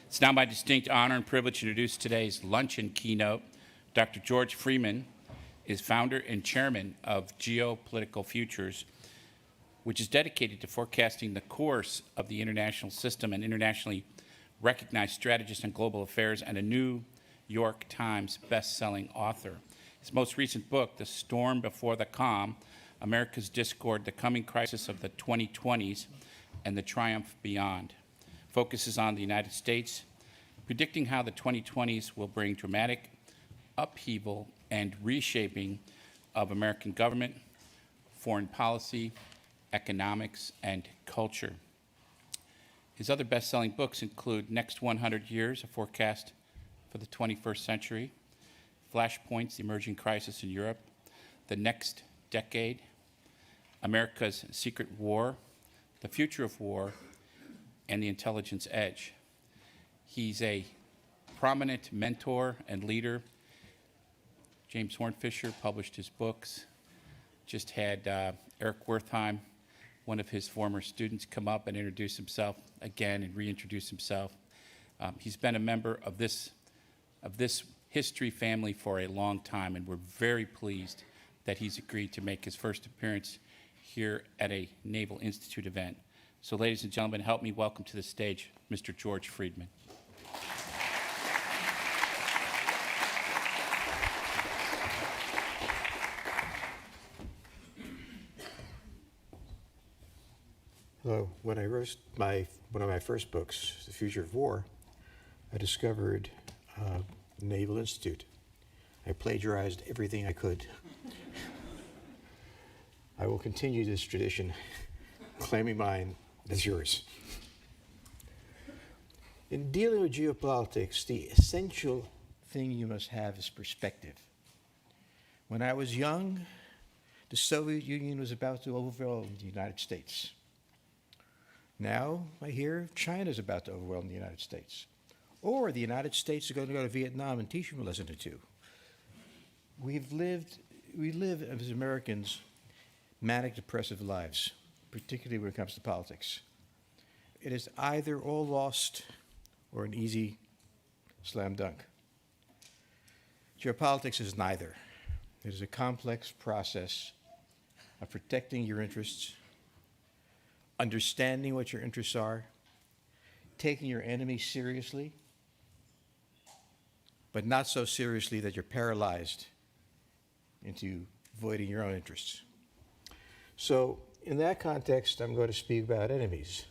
It's now my distinct honor and privilege to introduce today's luncheon keynote. Dr. George Friedman is founder and chairman of Geopolitical Futures, which is dedicated to forecasting the course of the international system and internationally recognized strategist on global affairs and a New York Times best-selling author. His most recent book, The Storm Before the Calm, America's Discord, the Coming Crisis of the 2020s, and the Triumph Beyond, focuses on the United States, predicting how the 2020s will bring dramatic upheaval and reshaping of American government, foreign policy, economics, and culture. His other best-selling books include Next 100 Years, A Forecast for the 21st Century, Flashpoints, The Emerging Crisis in Europe, The Next Decade, America's Secret War, The Future of War, and The Intelligence Edge. He's a prominent mentor and leader. James Hornfisher published his books. Just had Eric Wertheim, one of his former students, come up and introduce himself again and reintroduce himself. He's been a member of this history family for a long time, and we're very pleased that he's agreed to make his first appearance here at a Naval Institute event. So ladies and gentlemen, help me welcome to the stage Mr. George Friedman. Hello. When I wrote one of my first books, The Future of War, I discovered the Naval Institute. I plagiarized everything I could. I will continue this tradition, claiming mine as yours. In dealing with geopolitics, the essential thing you must have is perspective. When I was young, the Soviet Union was about to overwhelm the United States. Now I hear China's about to overwhelm the United States. Or the United States is going to go to Vietnam and teach them a lesson or two. We live as Americans manic depressive lives, particularly when it comes to politics. It is either all lost or an easy slam dunk. Geopolitics is neither. It is a complex process of protecting your interests, understanding what your interests are, taking your enemy seriously, but not so seriously that you're paralyzed into voiding your own interests. So in that context, I'm going to speak about enemies,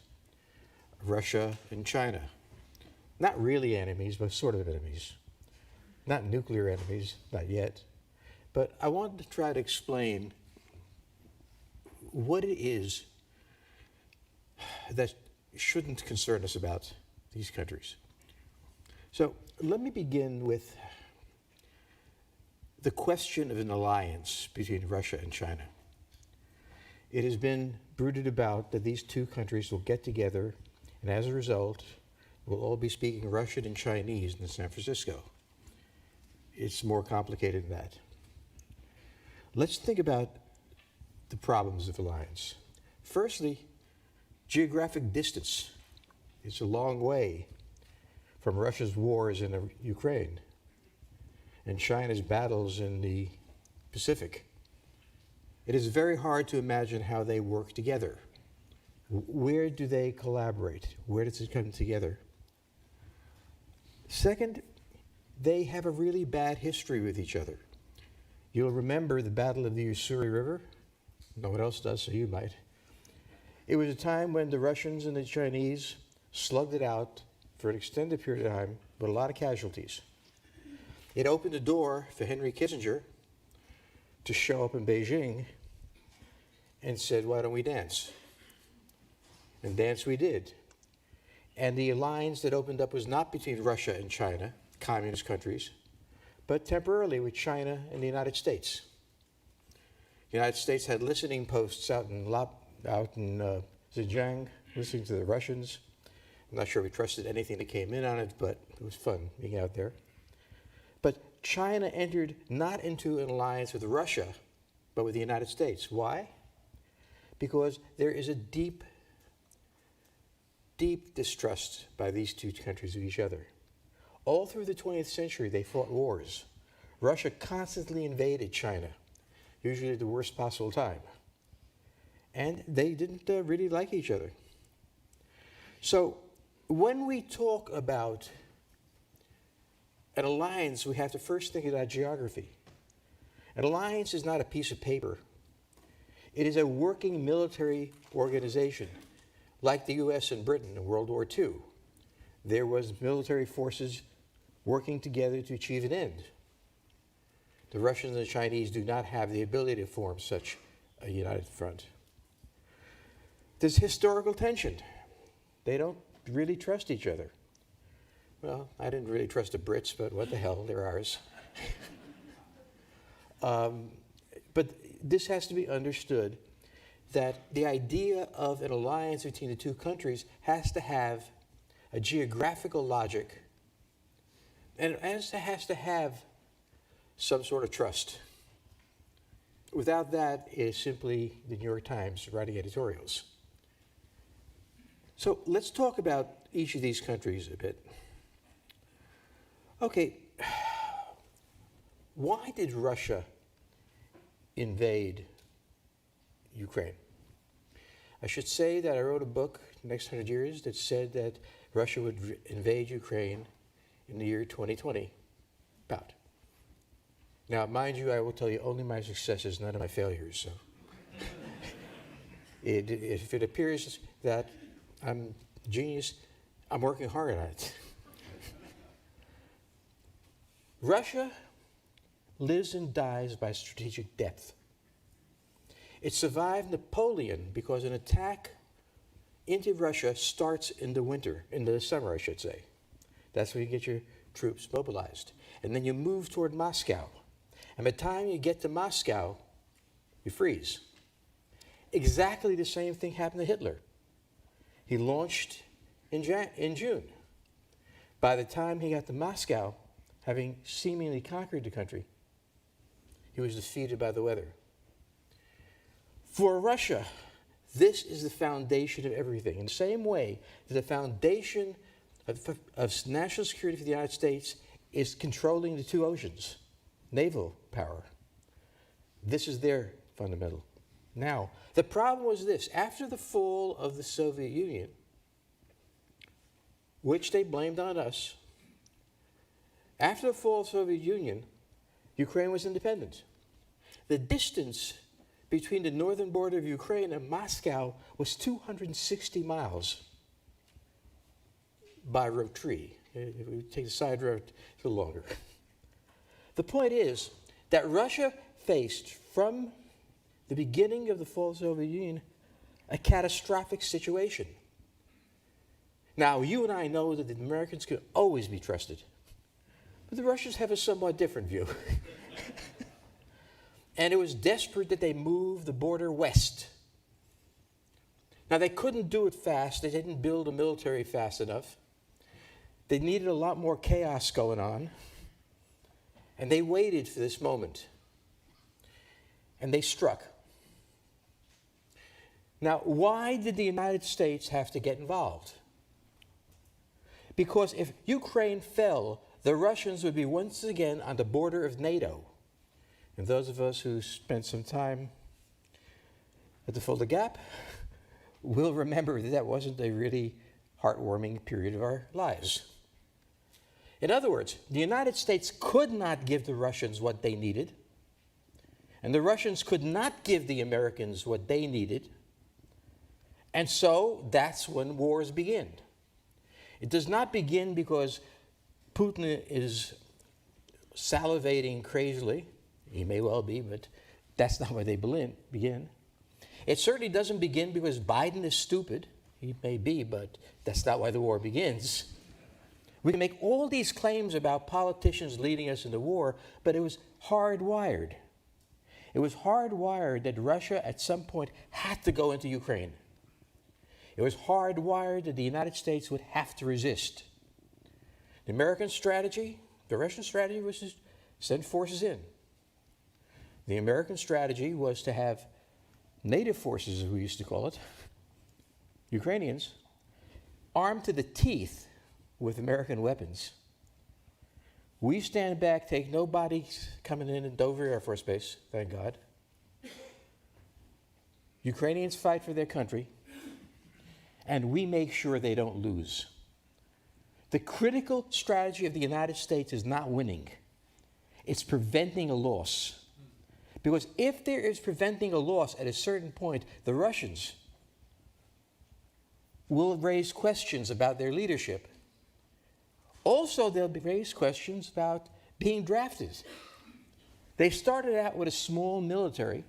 Russia and China. Not really enemies, but sort of enemies. Not nuclear enemies, not yet. But I want to try to explain what it is that shouldn't concern us about these countries. So let me begin with the question of an alliance between Russia and China. It has been brooded about that these two countries will get together, and as a result, we'll all be speaking Russian and Chinese in San Francisco. It's more complicated than that. Let's think about the problems of alliance. Firstly, geographic distance. It's a long way from Russia's wars in Ukraine and China's battles in the Pacific. It is very hard to imagine how they work together. Where do they collaborate? Where does it come together? Second, they have a really bad history with each other. You'll remember the Battle of the Ussuri River. No one else does, so you might. It was a time when the Russians and the Chinese slugged it out for an extended period of time with a lot of casualties. It opened the door for Henry Kissinger to show up in Beijing and said, why don't we dance? And dance we did. And the alliance that opened up was not between Russia and China, communist countries, but temporarily with China and the United States. The United States had listening posts out in Xinjiang, listening to the Russians. I'm not sure we trusted anything that came in on it, but it was fun being out there. But China entered not into an alliance with Russia, but with the United States. Why? Because there is a deep deep distrust by these two countries of each other. All through the 20th century, they fought wars. Russia constantly invaded China, usually at the worst possible time. And they didn't really like each other. So when we talk about an alliance, we have to first think about geography. An alliance is not a piece of paper. It is a working military organization, like the US and Britain in World War II. There was military forces working together to achieve an end. The Russians and the Chinese do not have the ability to form such a united front. There's historical tension. They don't really trust each other. Well, I didn't really trust the Brits, but what the hell, they're ours. But this has to be understood, that the idea of an alliance between the two countries has to have a geographical logic, and it has to have some sort of trust. Without that, it is simply the New York Times writing editorials. So let's talk about each of these countries a bit. Okay, why did Russia invade Ukraine? I should say that I wrote a book, Next 100 Years, that said that Russia would invade Ukraine in the year 2020, about. Now, mind you, I will tell you only my successes, none of my failures. So, if it appears that I'm a genius, I'm working hard on it. Russia lives and dies by strategic depth. It survived Napoleon because an attack into Russia starts in the winter, in the summer, I should say. That's when you get your troops mobilized. And then you move toward Moscow. And by the time you get to Moscow, you freeze. Exactly the same thing happened to Hitler. He launched in June. By the time he got to Moscow, having seemingly conquered the country, he was defeated by the weather. For Russia, this is the foundation of everything. In the same way that the foundation of national security for the United States is controlling the two oceans, naval power. This is their fundamental. Now, the problem was this. After the fall of the Soviet Union, which they blamed on us, after the fall of the Soviet Union, Ukraine was independent. The distance between the northern border of Ukraine and Moscow was 260 miles by road tree. If we take the side road, it's a little longer. The point is that Russia faced, from the beginning of the fall of the Soviet Union, a catastrophic situation. Now, you and I know that the Americans can always be trusted, but the Russians have a somewhat different view. And it was desperate that they move the border west. Now, they couldn't do it fast. They didn't build a military fast enough. They needed a lot more chaos going on. And they waited for this moment. And they struck. Now, why did the United States have to get involved? Because if Ukraine fell, the Russians would be once again on the border of NATO. And those of us who spent some time at the Fulda Gap will remember that that wasn't a really heartwarming period of our lives. In other words, the United States could not give the Russians what they needed, and the Russians could not give the Americans what they needed, and so that's when wars begin. It does not begin because Putin is salivating crazily. He may well be, but that's not where they begin. It certainly doesn't begin because Biden is stupid. He may be, but that's not why the war begins. We can make all these claims about politicians leading us into war, but it was hardwired. It was hardwired that Russia at some point had to go into Ukraine. It was hardwired that the United States would have to resist. The American strategy, the Russian strategy was to send forces in. The American strategy was to have native forces, as we used to call it, Ukrainians, armed to the teeth with American weapons. We stand back, take no bodies coming in Dover Air Force Base, thank God. Ukrainians fight for their country, and we make sure they don't lose. The critical strategy of the United States is not winning. It's preventing a loss. Because if there is preventing a loss at a certain point, the Russians will raise questions about their leadership. Also, they'll raise questions about being drafted. They started out with a small military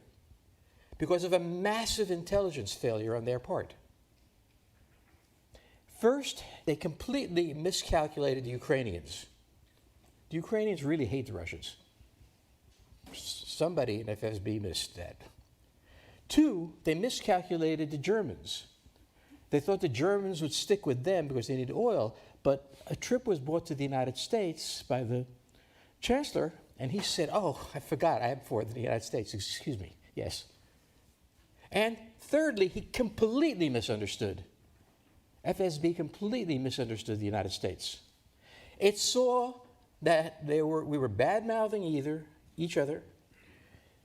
because of a massive intelligence failure on their part. First, they completely miscalculated the Ukrainians. The Ukrainians really hate the Russians. Somebody in FSB missed that. Two, they miscalculated the Germans. They thought the Germans would stick with them because they needed oil, but a trip was brought to the United States by the chancellor, and he said, oh, I forgot, I am for the United States, excuse me, yes. And thirdly, he completely misunderstood. FSB completely misunderstood the United States. It saw that we were bad-mouthing each other,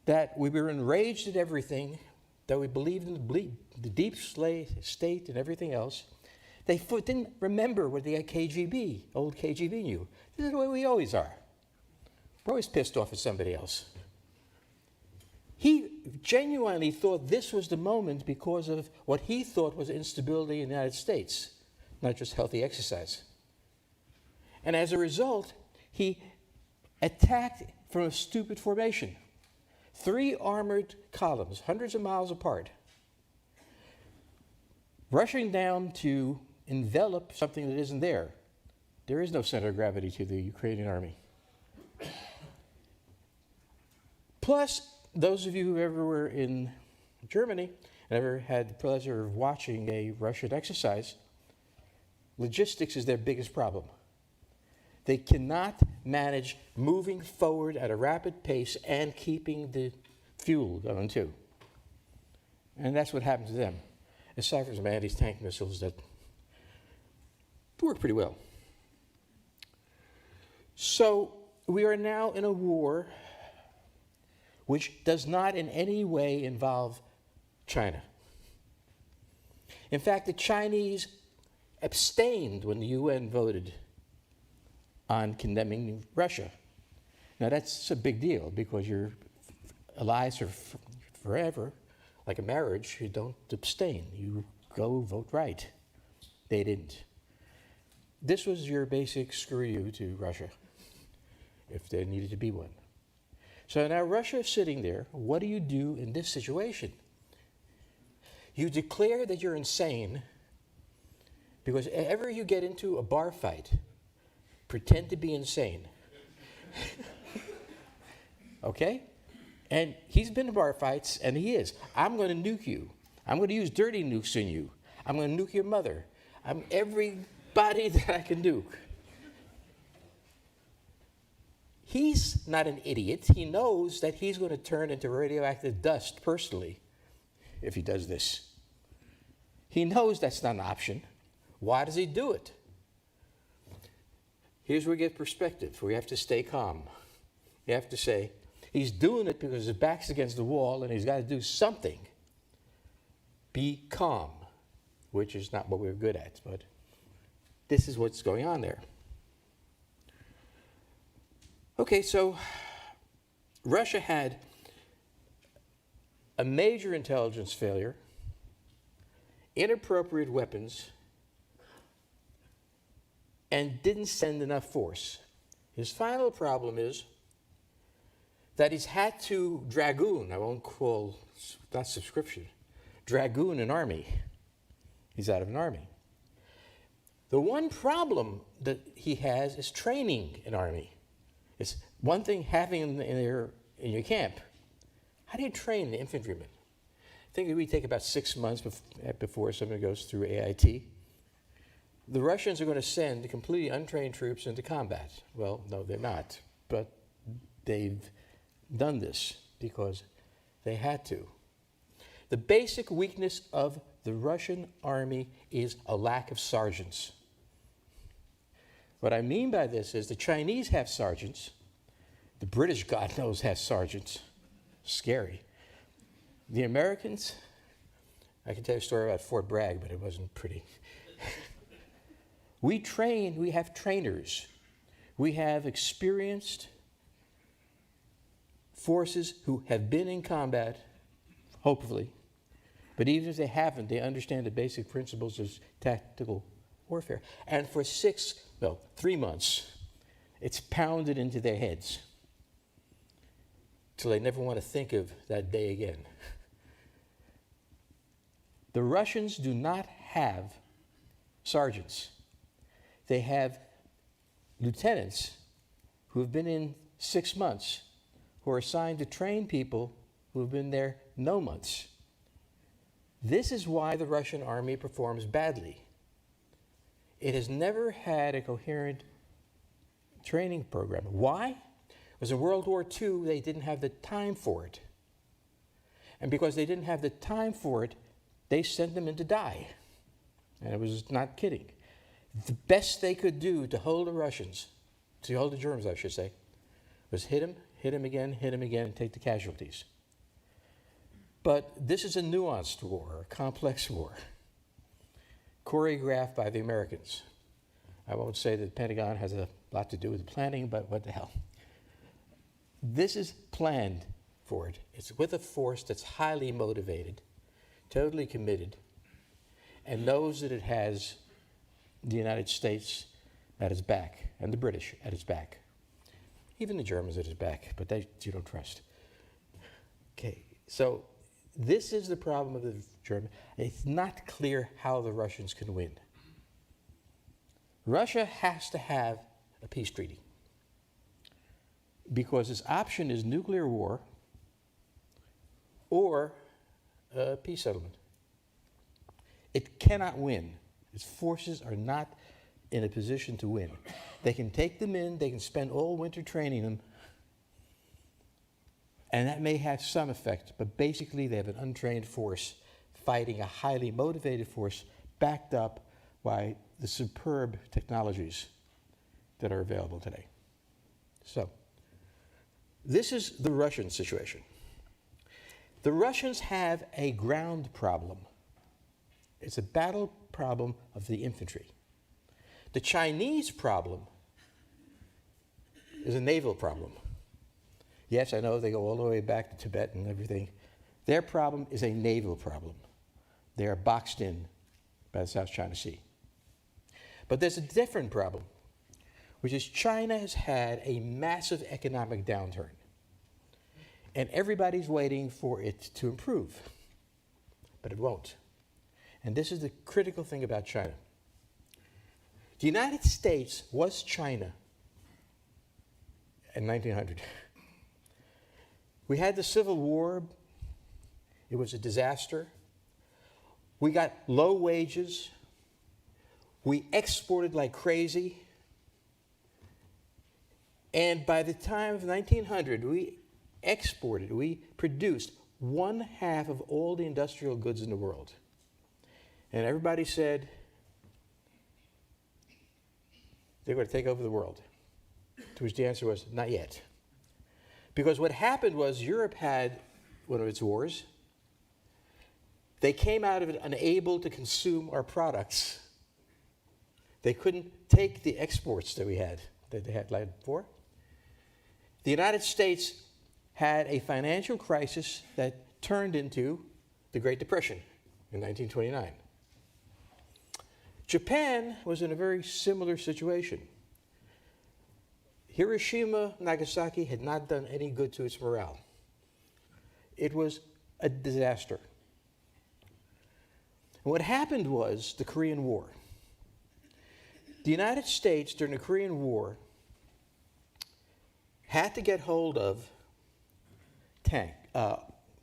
that we were enraged at everything, that we believed in the deep state and everything else. They didn't remember what the old KGB knew. This is the way we always are. We're always pissed off at somebody else. He genuinely thought this was the moment because of what he thought was instability in the United States, not just healthy exercise. And as a result, he attacked from a stupid formation. 3 armored columns, hundreds of miles apart, rushing down to envelop something that isn't there. There is no center of gravity to the Ukrainian army. Plus, those of you who ever were in Germany and ever had the pleasure of watching a Russian exercise, logistics is their biggest problem. They cannot manage moving forward at a rapid pace and keeping the fuel going too. And that's what happened to them. Aside from some anti-tank missiles that work pretty well. So we are now in a war which does not in any way involve China. In fact, the Chinese abstained when the UN voted on condemning Russia. Now that's a big deal because you're allies for forever, like a marriage. You don't abstain. You go vote right. They didn't. This was your basic screw you to Russia, if there needed to be one. So now Russia is sitting there. What do you do in this situation? You declare that you're insane because ever you get into a bar fight, pretend to be insane. Okay? And he's been in bar fights, and he is. I'm going to nuke you. I'm going to use dirty nukes in you. I'm going to nuke your mother. I'm everybody that I can nuke. He's not an idiot. He knows that he's going to turn into radioactive dust personally if he does this. He knows that's not an option. Why does he do it? Here's where we get perspective. We have to stay calm. You have to say, he's doing it because his back's against the wall and he's got to do something. Be calm, which is not what we're good at, but this is what's going on there. Okay, so Russia had a major intelligence failure, inappropriate weapons, and didn't send enough force. His final problem is that he's had to dragoon, I won't call, not subscription, dragoon an army. He's out of an army. The one problem that he has is training an army. It's one thing having them in your camp. How do you train the infantrymen? I think it would take about 6 months before somebody goes through AIT. The Russians are going to send completely untrained troops into combat. Well, no, they're not. But they've done this because they had to. The basic weakness of the Russian army is a lack of sergeants. What I mean by this is the Chinese have sergeants. The British, God knows, have sergeants. Scary. The Americans, I can tell you a story about Fort Bragg, but it wasn't pretty. We have trainers. We have experienced forces who have been in combat, hopefully. But even if they haven't, they understand the basic principles of tactical warfare. And for 3 months, it's pounded into their heads till they never want to think of that day again. The Russians do not have sergeants. They have lieutenants who have been in 6 months, who are assigned to train people who have been there no months. This is why the Russian army performs badly. It has never had a coherent training program. Why? Because in World War II, they didn't have the time for it. And because they didn't have the time for it, they sent them in to die. And it was not kidding. The best they could do to hold the Germans, I should say, was hit them again, and take the casualties. But this is a nuanced war, a complex war, choreographed by the Americans. I won't say that the Pentagon has a lot to do with the planning, but what the hell. This is planned for it. It's with a force that's highly motivated, totally committed, and knows that it has the United States at its back, and the British at its back. Even the Germans at its back, but you don't trust. Okay, so this is the problem of the German. It's not clear how the Russians can win. Russia has to have a peace treaty because its option is nuclear war or a peace settlement. It cannot win. Its forces are not in a position to win. They can take them in, they can spend all winter training them, and that may have some effect, but basically they have an untrained force fighting a highly motivated force backed up by the superb technologies that are available today. So, this is the Russian situation. The Russians have a ground problem. It's a battle problem of the infantry. The Chinese problem is a naval problem. Yes, I know they go all the way back to Tibet and everything. Their problem is a naval problem. They are boxed in by the South China Sea. But there's a different problem, which is China has had a massive economic downturn. And everybody's waiting for it to improve. But it won't. And this is the critical thing about China. The United States was China in 1900. We had the Civil War. It was a disaster. We got low wages. We exported like crazy. And by the time of 1900, we produced 1/2 of all the industrial goods in the world. And everybody said they're going to take over the world. To which the answer was, not yet. Because what happened was Europe had one of its wars. They came out of it unable to consume our products. They couldn't take the exports that they had before. The United States had a financial crisis that turned into the Great Depression in 1929. Japan was in a very similar situation. Hiroshima, Nagasaki had not done any good to its morale. It was a disaster. And what happened was the Korean War. The United States, during the Korean War, had to get hold of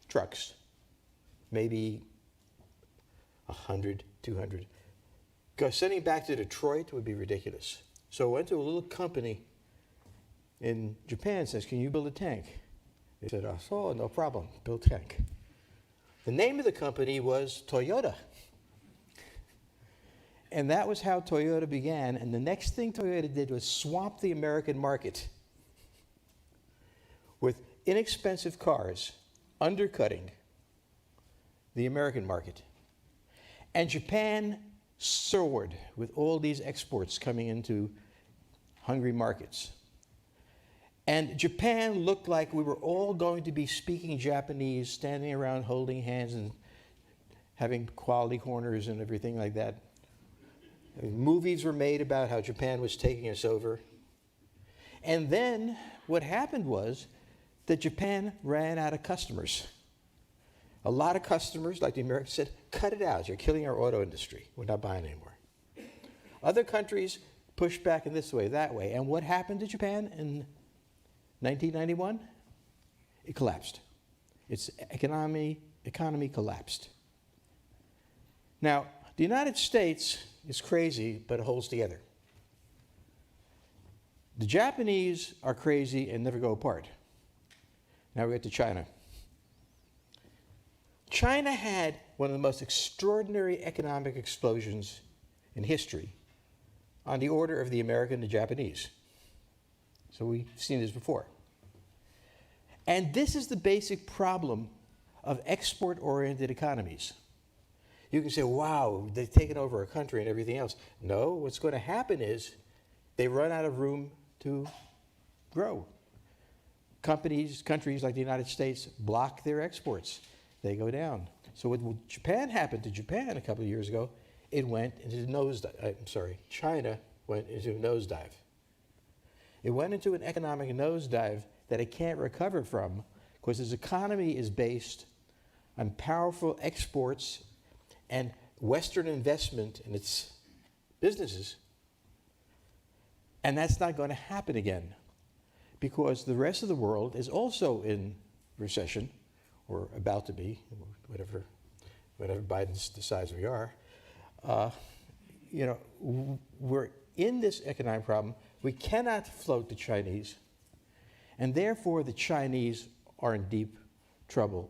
trucks, maybe 100, 200. Because sending back to Detroit would be ridiculous. So I went to a little company in Japan and says, can you build a tank? They said, oh, no problem, build tank. The name of the company was Toyota. And that was how Toyota began. And the next thing Toyota did was swamp the American market with inexpensive cars, undercutting the American market. And Japan soared with all these exports coming into hungry markets. And Japan looked like we were all going to be speaking Japanese, standing around holding hands and having quality corners and everything like that. Movies were made about how Japan was taking us over. And then what happened was that Japan ran out of customers. A lot of customers, like the Americans, said, cut it out. You're killing our auto industry. We're not buying anymore. Other countries pushed back in this way, that way. And what happened to Japan in 1991? It collapsed. Its economy collapsed. Now, the United States is crazy, but it holds together. The Japanese are crazy and never go apart. Now we get to China. China had one of the most extraordinary economic explosions in history, on the order of the American and the Japanese. So we've seen this before. And this is the basic problem of export-oriented economies. You can say, wow, they've taken over a country and everything else. No, what's going to happen is they run out of room to grow. Countries like the United States block their exports. They go down. So what Japan happened to Japan a couple of years ago, it went into nosedive. China went into a nosedive. It went into an economic nosedive that it can't recover from because its economy is based on powerful exports and Western investment in its businesses. And that's not going to happen again because the rest of the world is also in recession, or about to be, whatever Biden decides we are. We're in this economic problem. We cannot float the Chinese, and therefore the Chinese are in deep trouble.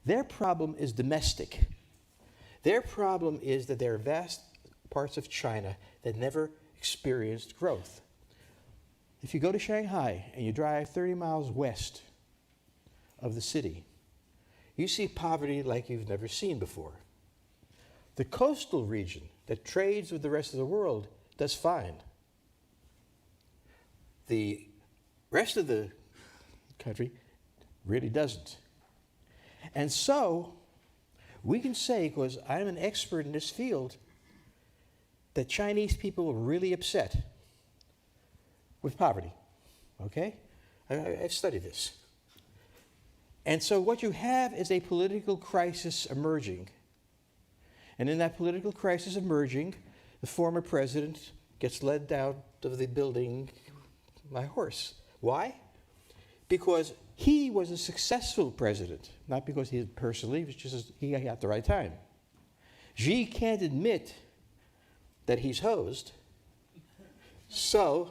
Their problem is domestic. Their problem is that there are vast parts of China that never experienced growth. If you go to Shanghai and you drive 30 miles west of the city, you see poverty like you've never seen before. The coastal region that trades with the rest of the world does fine. The rest of the country really doesn't. And so, we can say, because I'm an expert in this field, that Chinese people are really upset with poverty, okay? I've studied this. And so what you have is a political crisis emerging. And in that political crisis emerging, the former president gets led out of the building by horse. Why? Because he was a successful president, not because he personally, it was just he got the right time. Xi can't admit that he's hosed, so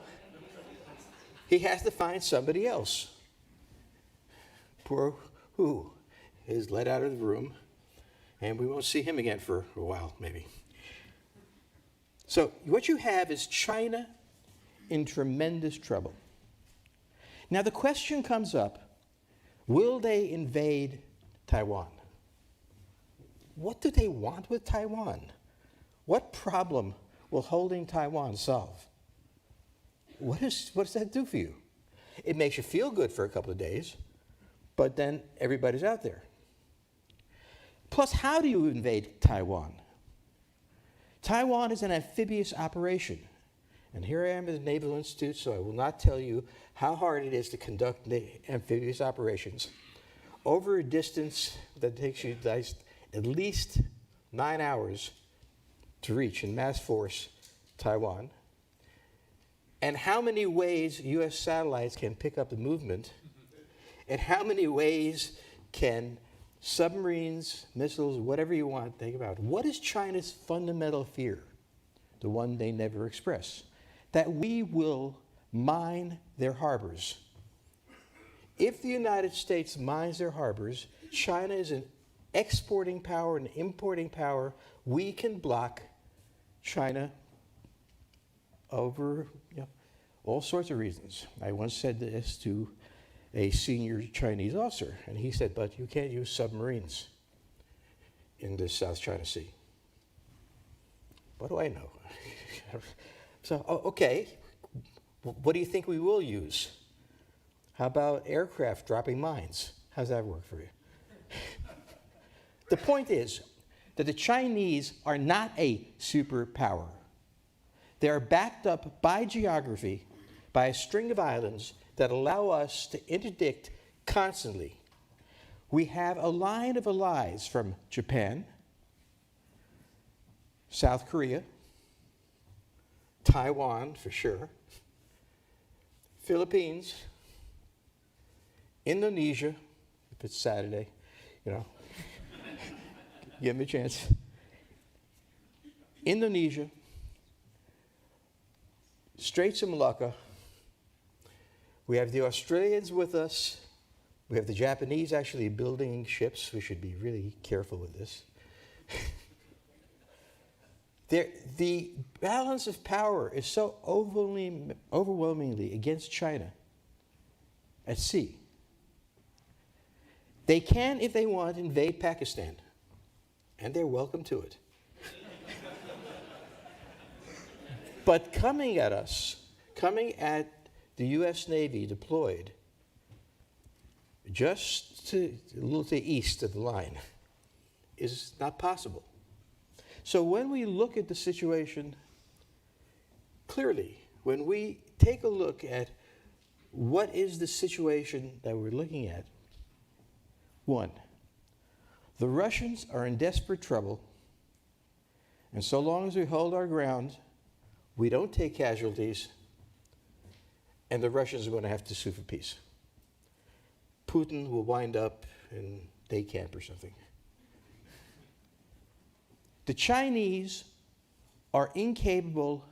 he has to find somebody else. Poor Hu is let out of the room, and we won't see him again for a while, maybe. So what you have is China in tremendous trouble. Now the question comes up, will they invade Taiwan? What do they want with Taiwan? What problem will holding Taiwan solve? What does that do for you? It makes you feel good for a couple of days, but then everybody's out there. Plus, how do you invade Taiwan? Taiwan is an amphibious operation. And here I am at the Naval Institute, so I will not tell you how hard it is to conduct amphibious operations over a distance that takes you at least 9 hours to reach in mass force Taiwan. And how many ways U.S. satellites can pick up the movement, and how many ways can submarines, missiles, whatever you want, think about. What is China's fundamental fear? The one they never express. That we will mine their harbors. If the United States mines their harbors, China is an exporting power and importing power. We can block China over all sorts of reasons. I once said this to a senior Chinese officer, and he said, but you can't use submarines in the South China Sea. What do I know? So, okay, what do you think we will use? How about aircraft dropping mines? How's that work for you? The point is that the Chinese are not a superpower. They are backed up by geography, by a string of islands that allow us to interdict constantly. We have a line of allies from Japan, South Korea, Taiwan for sure, Philippines, Indonesia, if it's Saturday, give me a chance. Indonesia, Straits of Malacca. We have the Australians with us. We have the Japanese actually building ships. We should be really careful with this. The balance of power is so overwhelmingly against China at sea. They can, if they want, invade Pakistan, and they're welcome to it. But coming at us, coming at the U.S. Navy deployed just a little to the east of the line is not possible. So when we look at the situation clearly, when we take a look at what is the situation that we're looking at, one, the Russians are in desperate trouble, and so long as we hold our ground, we don't take casualties, and the Russians are going to have to sue for peace. Putin will wind up in day camp or something. The Chinese are incapable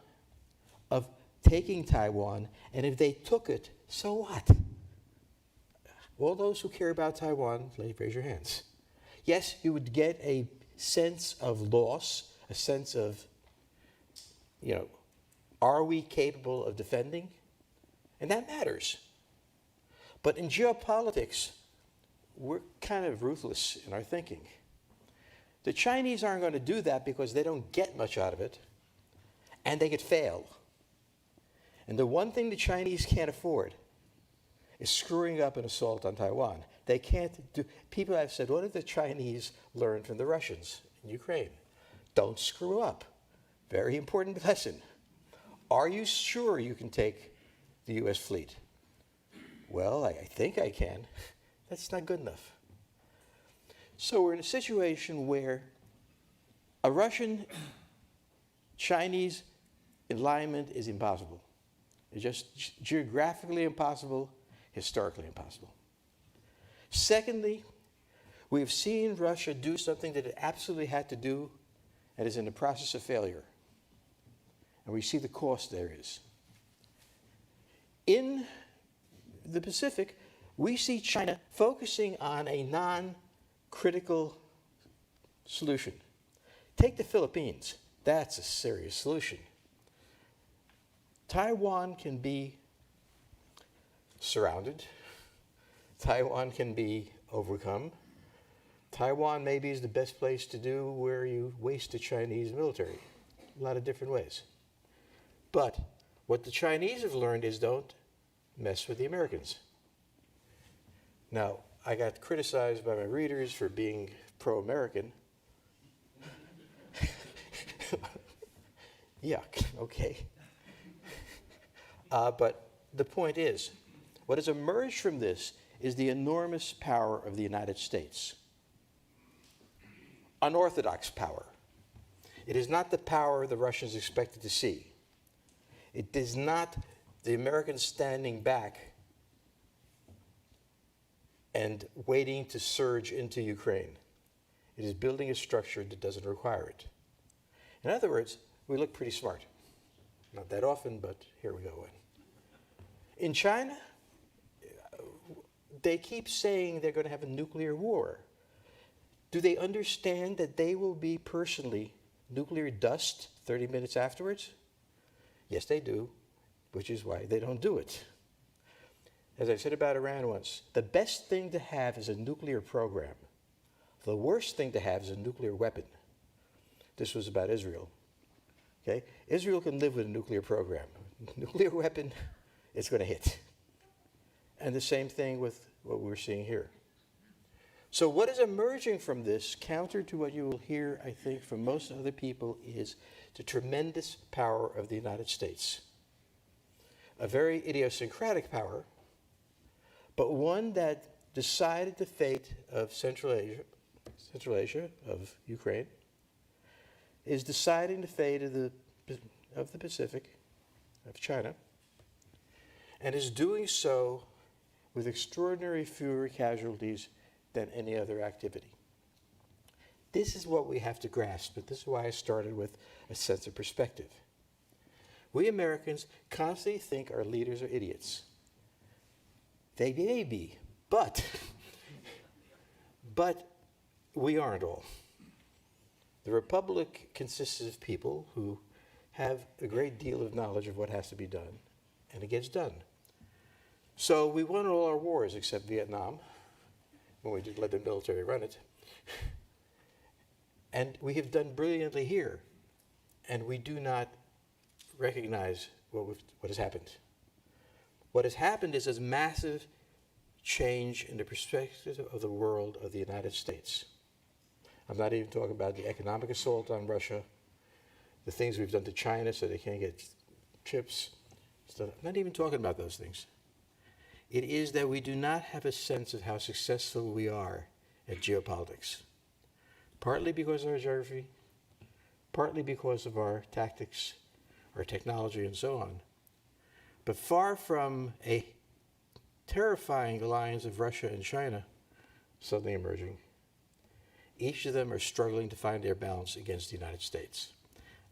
of taking Taiwan, and if they took it, so what? All those who care about Taiwan, raise your hands. Yes, you would get a sense of loss, a sense of, are we capable of defending? And that matters. But in geopolitics, we're kind of ruthless in our thinking. The Chinese aren't going to do that because they don't get much out of it, and they could fail. And the one thing the Chinese can't afford is screwing up an assault on Taiwan. They can't do. People have said, what have the Chinese learned from the Russians in Ukraine? Don't screw up. Very important lesson. Are you sure you can take the U.S. fleet? Well, I think I can. That's not good enough. So we're in a situation where a Russian-Chinese alignment is impossible. It's just geographically impossible, historically impossible. Secondly, we've seen Russia do something that it absolutely had to do and is in the process of failure. And we see the cost there is. In the Pacific, we see China focusing on a non-critical solution. Take the Philippines. That's a serious solution. Taiwan can be surrounded. Taiwan can be overcome. Taiwan maybe is the best place to do where you waste the Chinese military. A lot of different ways. But what the Chinese have learned is don't mess with the Americans. Now, I got criticized by my readers for being pro-American. Yuck, okay. But the point is, what has emerged from this is the enormous power of the United States. Unorthodox power. It is not the power the Russians expected to see. It is not the Americans standing back and waiting to surge into Ukraine. It is building a structure that doesn't require it. In other words, we look pretty smart. Not that often, but here we go. In China, they keep saying they're going to have a nuclear war. Do they understand that they will be personally nuclear dust 30 minutes afterwards? Yes, they do, which is why they don't do it. As I said about Iran once, the best thing to have is a nuclear program. The worst thing to have is a nuclear weapon. This was about Israel. Okay? Israel can live with a nuclear program. Nuclear weapon, it's going to hit. And the same thing with what we're seeing here. So what is emerging from this, counter to what you will hear, I think, from most other people, is the tremendous power of the United States. A very idiosyncratic power, but one that decided the fate of Central Asia, of Ukraine, is deciding the fate of the Pacific, of China, and is doing so with extraordinary fewer casualties than any other activity. This is what we have to grasp, and this is why I started with a sense of perspective. We Americans constantly think our leaders are idiots. They may be, but we aren't all. The Republic consists of people who have a great deal of knowledge of what has to be done, and it gets done. So we won all our wars except Vietnam, when we did let the military run it. And we have done brilliantly here, and we do not recognize what has happened. What has happened is a massive change in the perspective of the world of the United States. I'm not even talking about the economic assault on Russia, the things we've done to China so they can't get chips. I'm not even talking about those things. It is that we do not have a sense of how successful we are at geopolitics. Partly because of our geography, partly because of our tactics, our technology, and so on. But far from a terrifying alliance of Russia and China suddenly emerging, each of them are struggling to find their balance against the United States.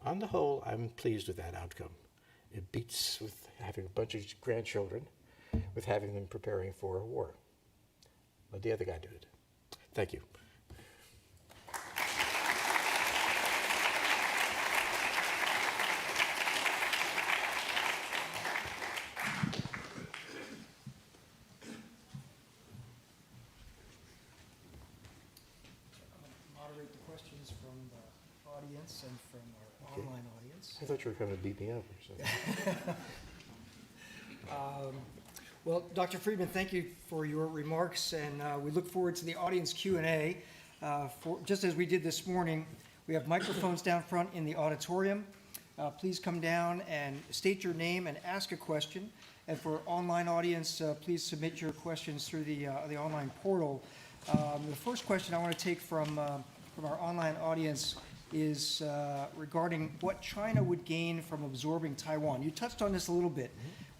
On the whole, I'm pleased with that outcome. It beats with having a bunch of grandchildren with having them preparing for a war. Let the other guy do it. Thank you. Moderate the questions from the audience and from our online audience. I thought you were going to beat me up or something. Well, Dr. Friedman, thank you for your remarks, and we look forward to the audience Q&A. Just as we did this morning, we have microphones down front in the auditorium. Please come down and state your name and ask a question. And for online audience, please submit your questions through the online portal. The first question I want to take from our online audience is regarding what China would gain from absorbing Taiwan. You touched on this a little bit.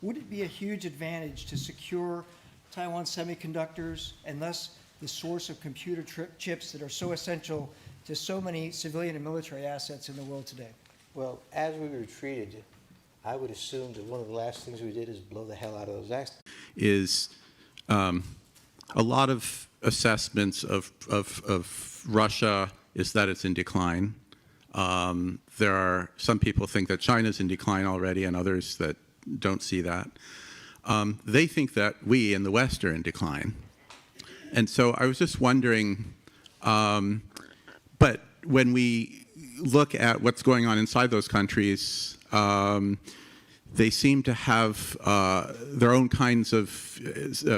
Would it be a huge advantage to secure Taiwan semiconductors and thus the source of computer chips that are so essential to so many civilian and military assets in the world today? Well, as we retreated, I would assume that one of the last things we did is blow the hell out of those accidents. Is a lot of assessments of Russia is that it's in decline. There are some people think that China's in decline already, and others that don't see that. They think that we in the West are in decline. And so I was just wondering, but when we look at what's going on inside those countries, they seem to have their own kinds of,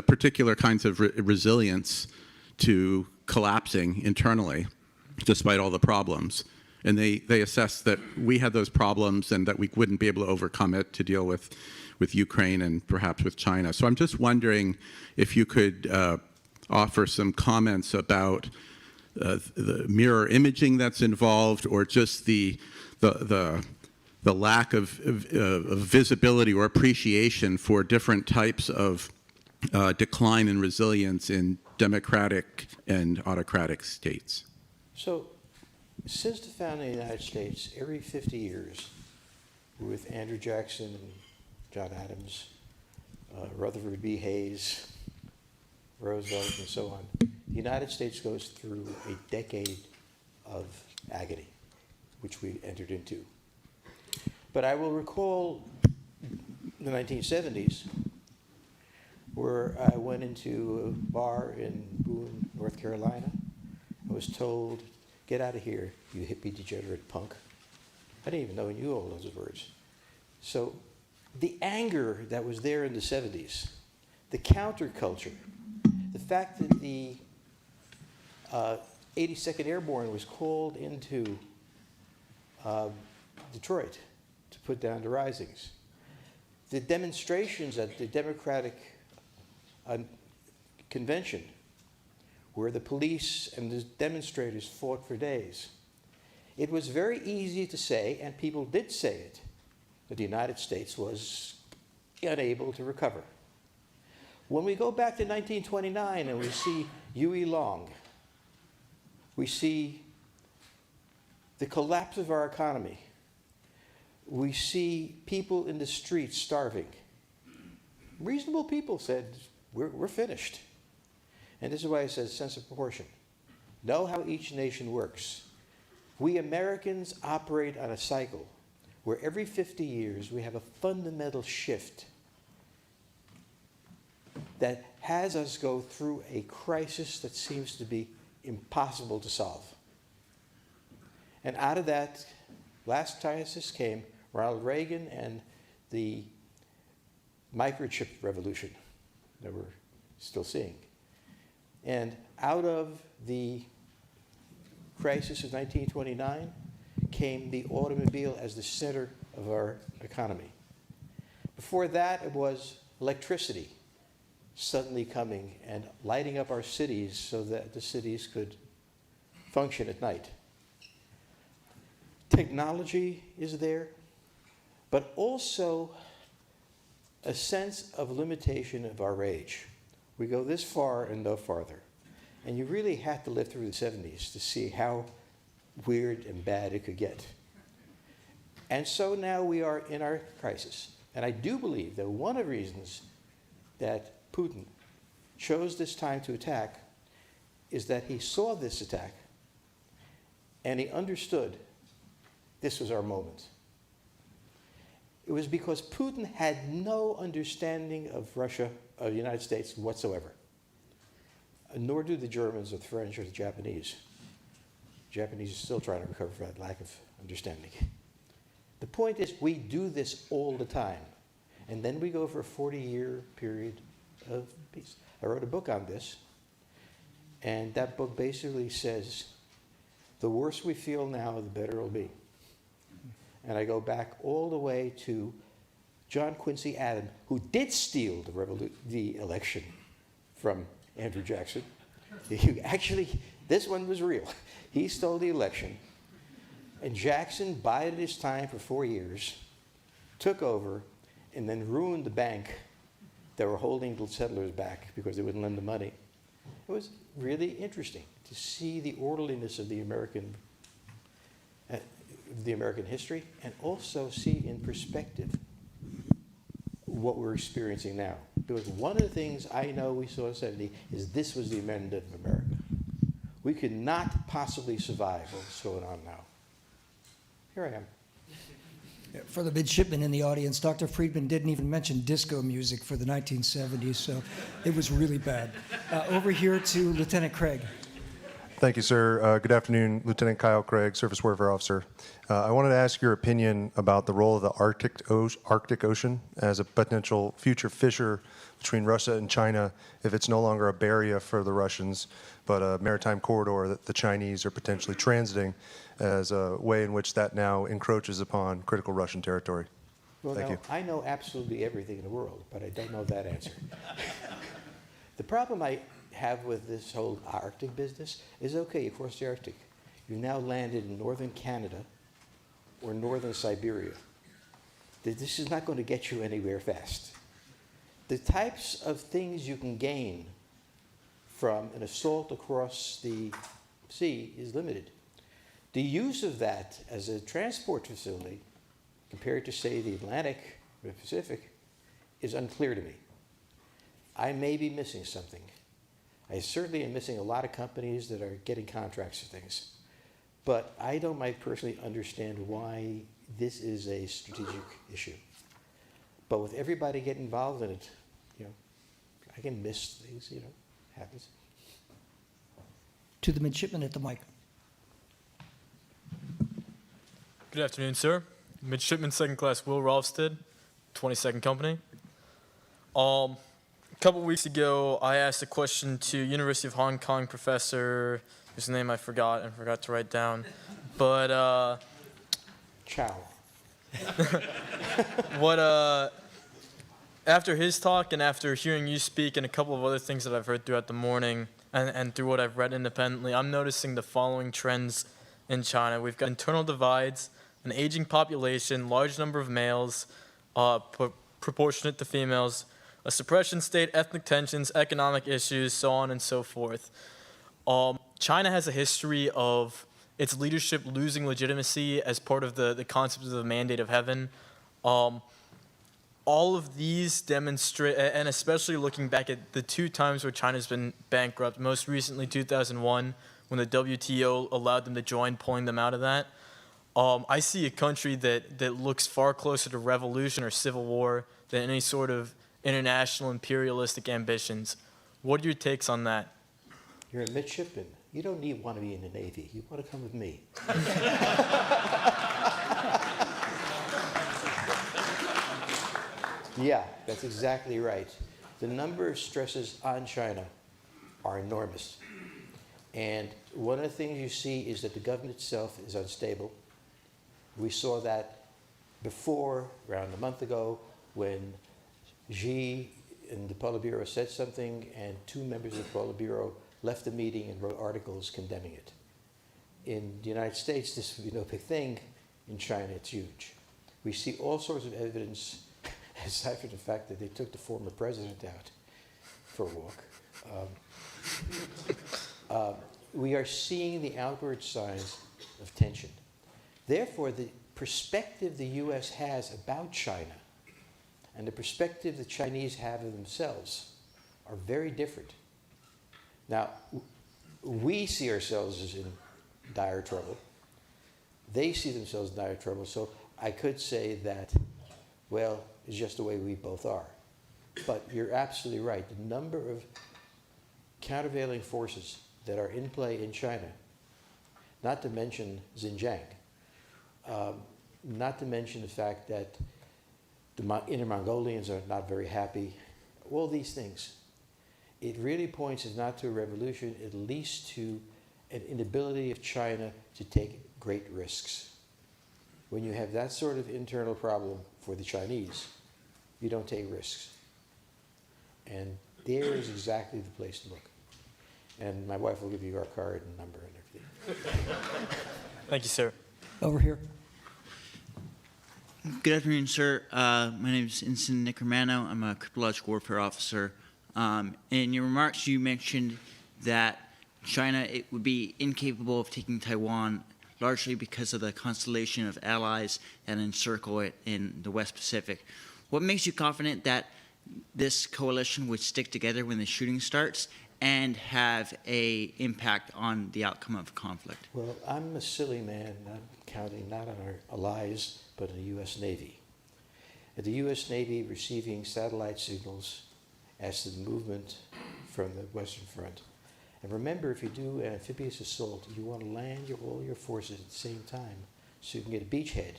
particular kinds of resilience to collapsing internally, despite all the problems. And they assess that we had those problems and that we wouldn't be able to overcome it to deal with Ukraine and perhaps with China. So I'm just wondering if you could offer some comments about the mirror imaging that's involved, or just the lack of visibility or appreciation for different types of decline in resilience in democratic and autocratic states. So, since the founding of the United States, every 50 years, with Andrew Jackson and John Adams, Rutherford B. Hayes, Roosevelt, and so on, the United States goes through a decade of agony. which we entered into. But I will recall the 1970s, where I went into a bar in Boone, North Carolina. I was told, "Get out of here, you hippie degenerate punk." I didn't even know he knew all those words. So the anger that was there in the 70s, the counterculture, the fact that the 82nd Airborne was called into Detroit to put down the risings, the demonstrations at the Democratic Convention, where the police and the demonstrators fought for days. It was very easy to say, and people did say it, that the United States was unable to recover. When we go back to 1929 and we see Huey Long, we see the collapse of our economy, we see people in the streets starving. Reasonable people said, we're finished. And this is why I said sense of proportion. Know how each nation works. We Americans operate on a cycle where every 50 years we have a fundamental shift that has us go through a crisis that seems to be impossible to solve. And out of that, last crisis came Ronald Reagan and the microchip revolution that we're still seeing. And out of the crisis of 1929 came the automobile as the center of our economy. Before that, it was electricity suddenly coming and lighting up our cities so that the cities could function at night. Technology is there, but also a sense of limitation of our age. We go this far and no farther. And you really had to live through the 70s to see how weird and bad it could get. And so now we are in our crisis. And I do believe that one of the reasons that Putin chose this time to attack is that he saw this attack and he understood this was our moment. It was because Putin had no understanding of Russia, of the United States whatsoever. Nor do the Germans or the French or the Japanese. The Japanese are still trying to recover from that lack of understanding. The point is, we do this all the time. And then we go for a 40-year period of peace. I wrote a book on this, and that book basically says, the worse we feel now, the better it'll be. And I go back all the way to John Quincy Adams, who did steal the election from Andrew Jackson. Actually, this one was real. He stole the election. And Jackson bided his time for 4 years, took over, and then ruined the bank that were holding the settlers back because they wouldn't lend the money. It was really interesting to see the orderliness of the American history, and also see in perspective what we're experiencing now. Because one of the things I know we saw in the 70s is this was the amendment of America. We could not possibly survive what's going on now. Here I am. For the midshipmen in the audience, Dr. Friedman didn't even mention disco music for the 1970s, so it was really bad. Over here to Lieutenant Craig. Thank you, sir. Good afternoon, Lieutenant Kyle Craig, Surface Warfare Officer. I wanted to ask your opinion about the role of the Arctic Ocean as a potential future fissure between Russia and China if it's no longer a barrier for the Russians, but a maritime corridor that the Chinese are potentially transiting as a way in which that now encroaches upon critical Russian territory. Well, Thank you. I know absolutely everything in the world, but I don't know that answer. The problem I have with this whole Arctic business is, okay, you crossed the Arctic. You've now landed in northern Canada or northern Siberia. This is not going to get you anywhere fast. The types of things you can gain from an assault across the sea is limited. The use of that as a transport facility, compared to, say, the Atlantic or the Pacific, is unclear to me. I may be missing something. I certainly am missing a lot of companies that are getting contracts for things. But I don't might personally understand why this is a strategic issue. But with everybody getting involved in it, I can miss things, happens. To the midshipman at the mic. Good afternoon, sir. Midshipman Second Class Will Rolfstead, 22nd Company. A couple weeks ago, I asked a question to University of Hong Kong professor, whose name I forgot to write down. But Ciao. after his talk and after hearing you speak and a couple of other things that I've heard throughout the morning and through what I've read independently, I'm noticing the following trends in China. We've got internal divides, an aging population, large number of males, proportionate to females, a suppression state, ethnic tensions, economic issues, so on and so forth. China has a history of its leadership losing legitimacy as part of the concept of the mandate of heaven. All of these demonstrate, and especially looking back at the two times where China's been bankrupt, most recently 2001, when the WTO allowed them to join, pulling them out of that. I see a country that looks far closer to revolution or civil war than any sort of international imperialistic ambitions. What are your takes on that? You're a midshipman. You don't want to be in the Navy. You want to come with me. Yeah, that's exactly right. The number of stresses on China are enormous. And one of the things you see is that the government itself is unstable. We saw that before, around a month ago, when Xi and the Politburo said something, and two members of the Politburo left the meeting and wrote articles condemning it. In the United States, this would be no big thing. In China, it's huge. We see all sorts of evidence, aside from the fact that they took the former president out for a walk. We are seeing the outward signs of tension. Therefore, the perspective the U.S. has about China and the perspective the Chinese have of themselves are very different. Now, we see ourselves as in dire trouble. They see themselves in dire trouble. So I could say that, well, it's just the way we both are. But you're absolutely right. The number of countervailing forces that are in play in China, not to mention Xinjiang, not to mention the fact that the Inner Mongolians are not very happy, all these things. It really points, if not to a revolution, at least to an inability of China to take great risks. When you have that sort of internal problem for the Chinese, you don't take risks. And there is exactly the place to look. And my wife will give you our card and number and everything. Thank you, sir. Over here. Good afternoon, sir. My name is Ensign Nick Romano. I'm a cryptological warfare officer. In your remarks, you mentioned that China would be incapable of taking Taiwan largely because of the constellation of allies that encircle it in the West Pacific. What makes you confident that this coalition would stick together when the shooting starts and have an impact on the outcome of conflict? Well, I'm a silly man. I'm counting not on our allies, but on the U.S. Navy. The U.S. Navy receiving satellite signals as to the movement from the Western Front. And remember, if you do an amphibious assault, you want to land all your forces at the same time so you can get a beachhead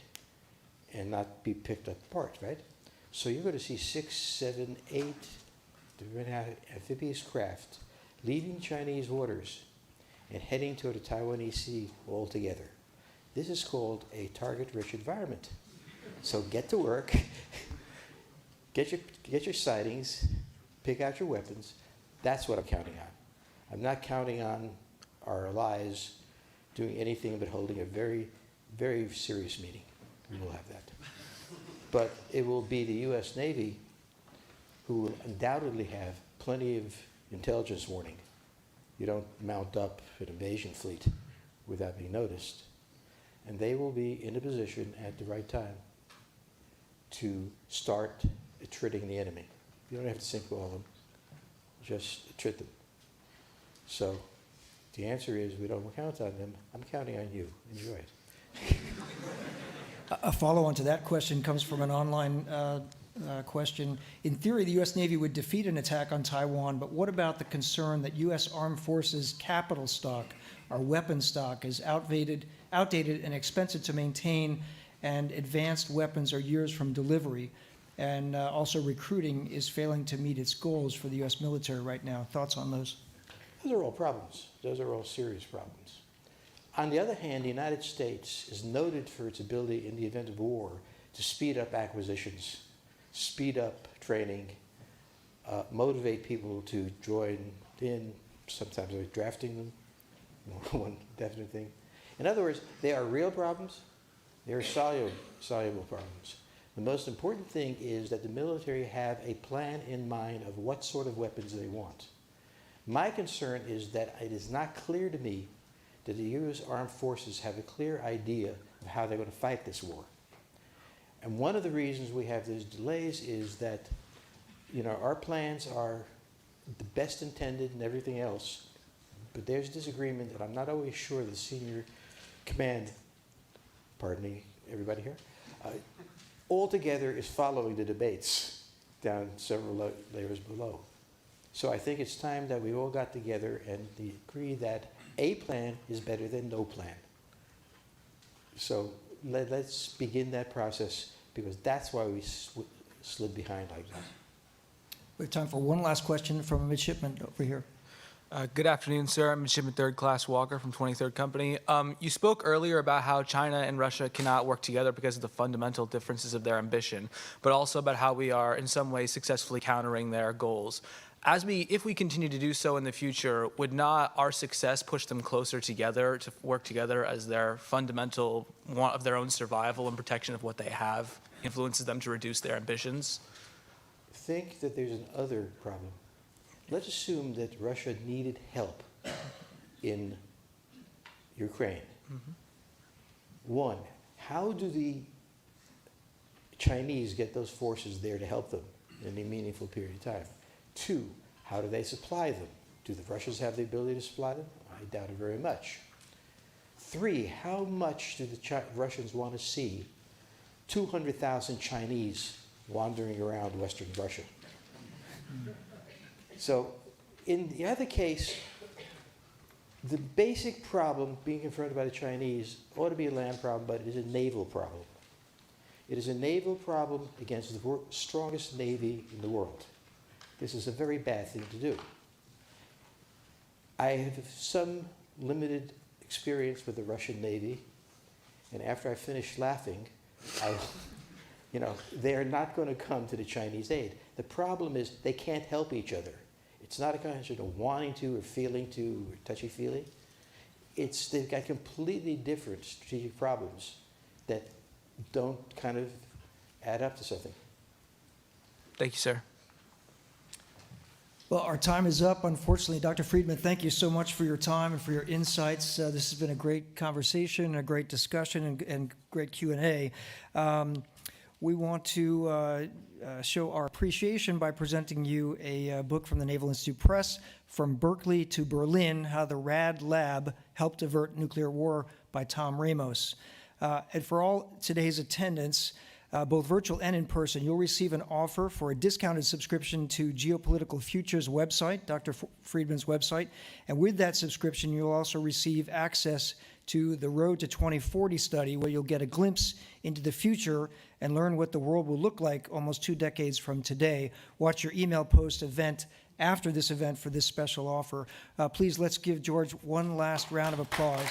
and not be picked apart, right? So you're going to see 6, 7, 8 amphibious craft leaving Chinese waters and heading toward the Taiwanese Sea altogether. This is called a target-rich environment. So get to work, get your sightings, pick out your weapons. That's what I'm counting on. I'm not counting on our allies doing anything but holding a very, very serious meeting. We will have that. But it will be the U.S. Navy who will undoubtedly have plenty of intelligence warning. You don't mount up an invasion fleet without being noticed. And they will be in a position at the right time to start attriting the enemy. You don't have to sink all of them, just attrit them. So The answer is we don't count on them. I'm counting on you. Enjoy it. A follow-on to that question comes from an online question. In theory, the U.S. Navy would defeat an attack on Taiwan, but what about the concern that U.S. Armed Forces capital stock, our weapon stock, is outdated and expensive to maintain, and advanced weapons are years from delivery, and also recruiting is failing to meet its goals for the U.S. military right now? Thoughts on those? Those are all problems. Those are all serious problems. On the other hand, the United States is noted for its ability in the event of war to speed up acquisitions, speed up training, motivate people to join in, sometimes by drafting them, one definite thing. In other words, they are real problems. They are soluble problems. The most important thing is that the military have a plan in mind of what sort of weapons they want. My concern is that it is not clear to me that the U.S. Armed Forces have a clear idea of how they're going to fight this war. And one of the reasons we have these delays is that, our plans are the best intended and everything else, but there's disagreement, and I'm not always sure the senior command, pardon me, everybody here, altogether is following the debates down several layers below. So I think it's time that we all got together and agree that a plan is better than no plan. So let's begin that process, because that's why we slid behind like that. We have time for one last question from a midshipman over here. Good afternoon, sir. I'm Midshipman Third Class Walker from 23rd Company. You spoke earlier about how China and Russia cannot work together because of the fundamental differences of their ambition, but also about how we are in some ways successfully countering their goals. If we continue to do so in the future, would not our success push them closer together to work together as their fundamental want of their own survival and protection of what they have influences them to reduce their ambitions? Think that there's an other problem. Let's assume that Russia needed help in Ukraine. Mm-hmm. One, how do the Chinese get those forces there to help them in a meaningful period of time? Two, how do they supply them? Do the Russians have the ability to supply them? I doubt it very much. Three, how much do the Russians want to see 200,000 Chinese wandering around Western Russia? So in the other case, the basic problem being confronted by the Chinese ought to be a land problem, but it is a naval problem. It is a naval problem against the strongest navy in the world. This is a very bad thing to do. I have some limited experience with the Russian Navy, and after I finish laughing, they are not going to come to the Chinese aid. The problem is they can't help each other. It's not a question of wanting to or feeling to or touchy-feely. They've got completely different strategic problems that don't kind of add up to something. Thank you, sir. Well, our time is up, unfortunately. Dr. Friedman, thank you so much for your time and for your insights. This has been a great conversation, a great discussion, and great Q&A. We want to show our appreciation by presenting you a book from the Naval Institute Press, From Berkeley to Berlin, How the Rad Lab Helped Avert Nuclear War by Tom Ramos. And for all today's attendance, both virtual and in person, you'll receive an offer for a discounted subscription to Geopolitical Futures website, Dr. Friedman's website. And with that subscription, you'll also receive access to the Road to 2040 study, where you'll get a glimpse into the future and learn what the world will look like almost 2 decades from today. Watch your email post event after this event for this special offer. Please, let's give George one last round of applause.